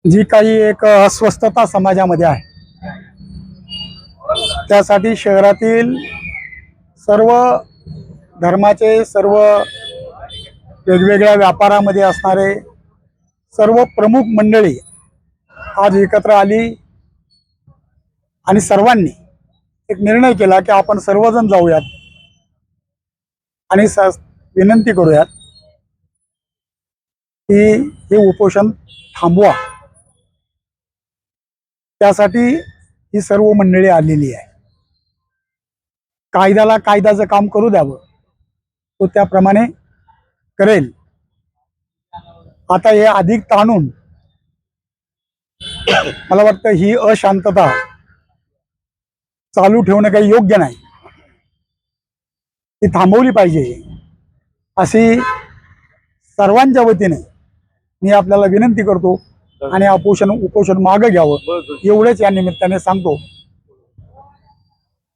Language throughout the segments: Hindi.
जी काही एक अस्वस्थता समाजामध्ये आहे, त्यासाठी शहरातील सर्व धर्माचे, सर्व वेगवेगळ्या व्यापारामध्ये असणारे सर्व प्रमुख मंडळी आज एकत्र आली आणि सर्वांनी एक निर्णय केला की आपण सर्वजण जाऊयात आणि विनंती करूयात की हे उपोषण थांबवा। त्यासाठी ही सर्व मंडळी आलेली आहे। कायद्याला कायद्याचं काम करू द्यावं, तो त्याप्रमाणे करेल। आता हे अधिक ताणून मला वाटतं ही अशांतता चालू ठेवणं काही योग्य नाही, ती थांबवली पाहिजे अशी सर्वांच्या वतीने मी आपल्याला विनंती करतो आणि उपोषण मागे घ्यावं एवढेच या निमित्ताने सांगतो।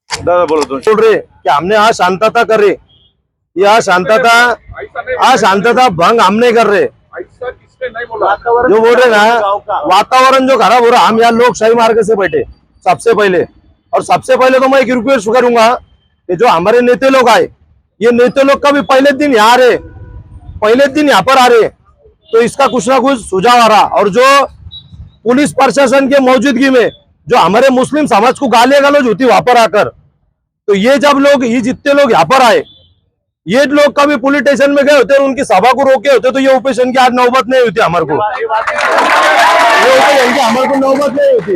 दादा बोल रहे कि हमने आज शांतता कर रहे, यह शांतता भंग हम नहीं कर रहे। जो बोल रहे ना वातावरण जो खराब हो रहा, हम यहाँ लोकशाही मार्ग से बैठे सबसे पहले। और सबसे पहले तो मैं एक रिक्वेस्ट करूंगा कि जो हमारे नेता लोग आए, ये नेता लोग का भी पहले दिन यहाँ पर आ रहे, तो इसका कुछ ना कुछ सुझाव आ रहा। और जो पुलिस प्रशासन के मौजूदगी में जो हमारे मुस्लिम समाज को गाली गलौज होती वहां पर आकर, तो ये जितने लोग यहाँ पर आए, ये लोग कभी पुलिस स्टेशन में गए होते, उनकी सभा को रोके होते, तो ये उपोषण की आज नौबत नहीं होती हमारे को, नौबत नहीं होती।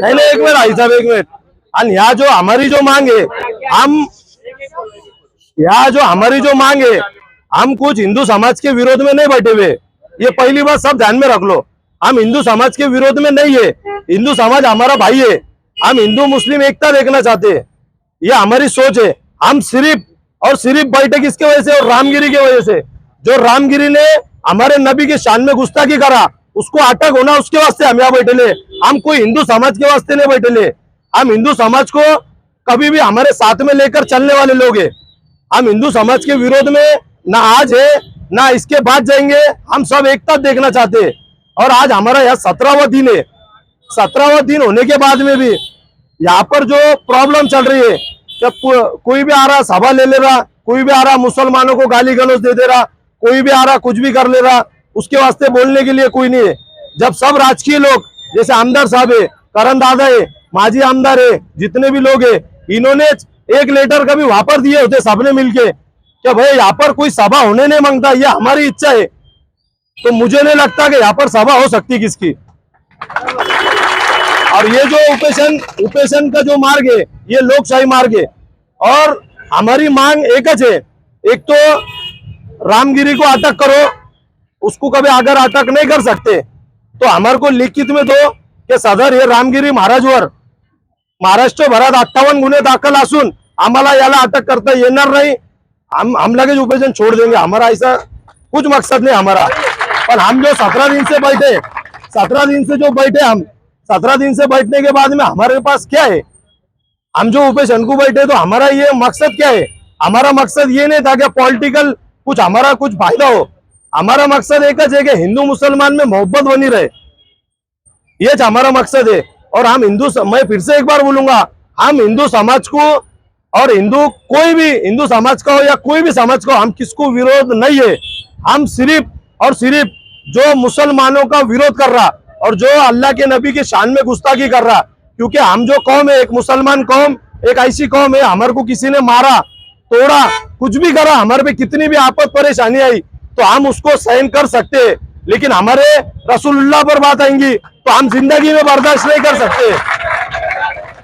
नहीं एक मिनट भाई साहब, एक मिनट। और यहाँ जो हमारी जो मांग है, हम कुछ हिंदू समाज के विरोध में नहीं बैठे हुए, ये पहली बात सब ध्यान में रख लो। हम हिंदू समाज के विरोध में नहीं है, हिंदू समाज हमारा भाई है, हम हिंदू मुस्लिम एकता देखना चाहते हैं, ये हमारी सोच है। हम सिर्फ बैठे किसके वजह से, और रामगिरी की वजह से। जो रामगिरी ने हमारे नबी के शान में गुस्ताखी करा, उसको अटक होना, उसके वास्ते हम यहाँ बैठे ले। हम कोई हिंदू समाज के वास्ते नहीं बैठे ले, हम हिंदू समाज को कभी भी हमारे साथ में लेकर चलने वाले लोग हैं। हम हिंदू समाज के विरोध में ना आज है ना इसके बाद जाएंगे, हम सब एकता देखना चाहते हैं। और आज हमारा यहाँ 17वां दिन है, 17वां दिन होने के बाद में भी यहाँ पर जो प्रॉब्लम चल रही है, जब कोई भी आ रहा सभा ले रहा, कोई भी आ रहा मुसलमानों को गाली गलौज दे रहा, कोई भी आ रहा कुछ भी कर ले रहा, उसके वास्ते बोलने के लिए कोई नहीं है। जब सब राजकीय लोग जैसे आमदार साहब है, करण दादा है, माजी आमदार है, जितने भी लोग है, इन्होंने एक लेटर कभी वहां पर दिए होते सबने मिलके कि भाई यहाँ पर कोई सभा होने नहीं मांगता, ये हमारी इच्छा है, तो मुझे नहीं लगता कि यहाँ पर सभा हो सकती किसकी। और ये जो उपेशन का जो मार्ग है, ये लोकशाही मार्ग है। और हमारी मांग एक है, एक तो रामगिरी को अटक करो, उसको कभी अगर अटक नहीं कर सकते तो हमारे को लिखित में दो कि सदर हे रामगिरी महाराजवर महाराष्ट्रभरात 58 गुन्हे दाखल असून आम्हाला याला अटक करता येणार नहीं, हम लगेच उपोषण छोड़ देंगे। हमारा ऐसा कुछ मकसद नहीं हमारा। पर हम जो 17 दिन से बैठे, 17 दिन से जो बैठे, हम 17 दिन से बैठने के बाद में हमारे पास क्या है, हम जो उपेशन को बैठे, तो हमारा ये मकसद क्या है। हमारा मकसद ये नहीं था कि पॉलिटिकल कुछ हमारा कुछ फायदा हो, हमारा मकसद एक है कि हिंदू मुसलमान में मोहब्बत बनी रहे, ये हमारा मकसद है। और हम मैं फिर से एक बार बोलूंगा, हम हिंदू समाज को और कोई भी हिंदू समाज का हो या कोई भी समाज का हो, हम किसको विरोध नहीं है। हम सिर्फ जो मुसलमानों का विरोध कर रहा और जो अल्लाह के नबी के शान में गुस्ताखी कर रहा, क्योंकि हम जो कौम है, एक मुसलमान कौम, एक ऐसी कौम है, हमारे को किसी ने मारा, तोड़ा, कुछ भी करा, हमारे पे कितनी भी आपत परेशानी आई, तो हम उसको सहन कर सकते हैं। लेकिन हमारे रसूलुल्लाह पर बात आएंगी तो हम जिंदगी में बर्दाश्त नहीं कर सकते।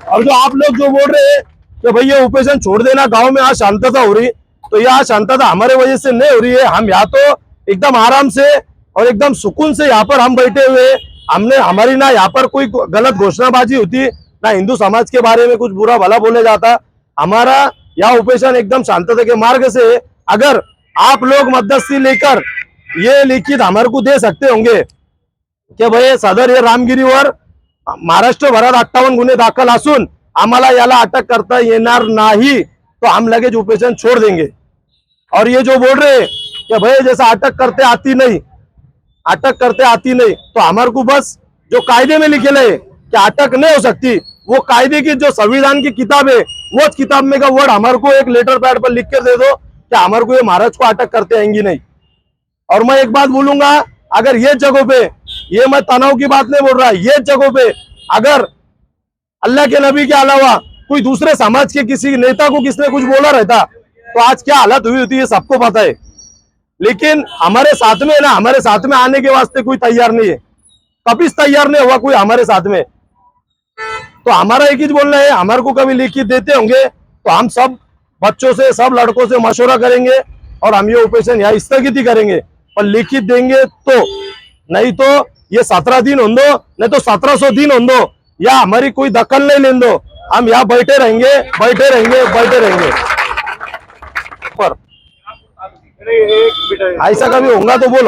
और जो आप लोग जो बोल रहे हैं कि भाई ये उपेशन छोड़ देना, गांव में आज शांतता हो रही, तो यह शांतता हमारे वजह से नहीं हो रही है। हम यहाँ तो एकदम आराम से और एकदम सुकून से यहाँ पर हम बैठे हुए, हमारी ना यहाँ पर कोई गलत घोषणाबाजी होती, ना हिंदू समाज के बारे में कुछ बुरा भला बोले जाता। हमारा यह उपेशन एकदम शांतता के मार्ग से। अगर आप लोग मध्यस्थी लेकर ये लिखित हमारे को दे सकते होंगे कि भाई सदर हे रामगिरीवर महाराष्ट्रभरात 58 गुन्हे दाखल असून आम्हाला याला अटक करता येणार नाही, तो हम लगेच उपेशन छोड़ देंगे। और ये जो बोल रहे कि भाई जैसा अटक करते आती नहीं, अटक करते आती नहीं, तो हमारे को बस जो कायदे में लिखे है कि अटक नहीं हो सकती, वो कायदे की जो संविधान की किताब है वो किताब में का वर्ड हमारे को एक लेटर पैड पर लिख कर दे दो कि हमारे को ये महाराज को अटक करते आएंगी नहीं। और मैं एक बात बोलूंगा, अगर ये जगहों पे, ये मैं तनाव की बात नहीं बोल रहा, ये जगहों पे अगर अल्लाह के नबी के अलावा कोई दूसरे समाज के किसी नेता को किसने कुछ बोला रहता तो आज क्या हालत हुई होती है सबको पता है। लेकिन हमारे साथ में ना, हमारे साथ में आने के वास्ते कोई तैयार नहीं है, कभी तैयार नहीं हुआ कोई हमारे साथ में। तो हमारा एक ही बोलना है, हमारे को कभी लिखित देते होंगे तो हम सब बच्चों से, सब लड़कों से मशवरा करेंगे और हम ये ऑपरेशन यहाँ स्थगित ही करेंगे। और लिखित देंगे तो, नहीं तो ये 17 दिन हो दो, नहीं तो 1700 दिन हो दो, या हमारी कोई दखल नहीं लेने दो, हम यहाँ बैठे रहेंगे, बैठे रहेंगे, बैठे रहेंगे। पर ऐसा कभी होगा तो बोलो।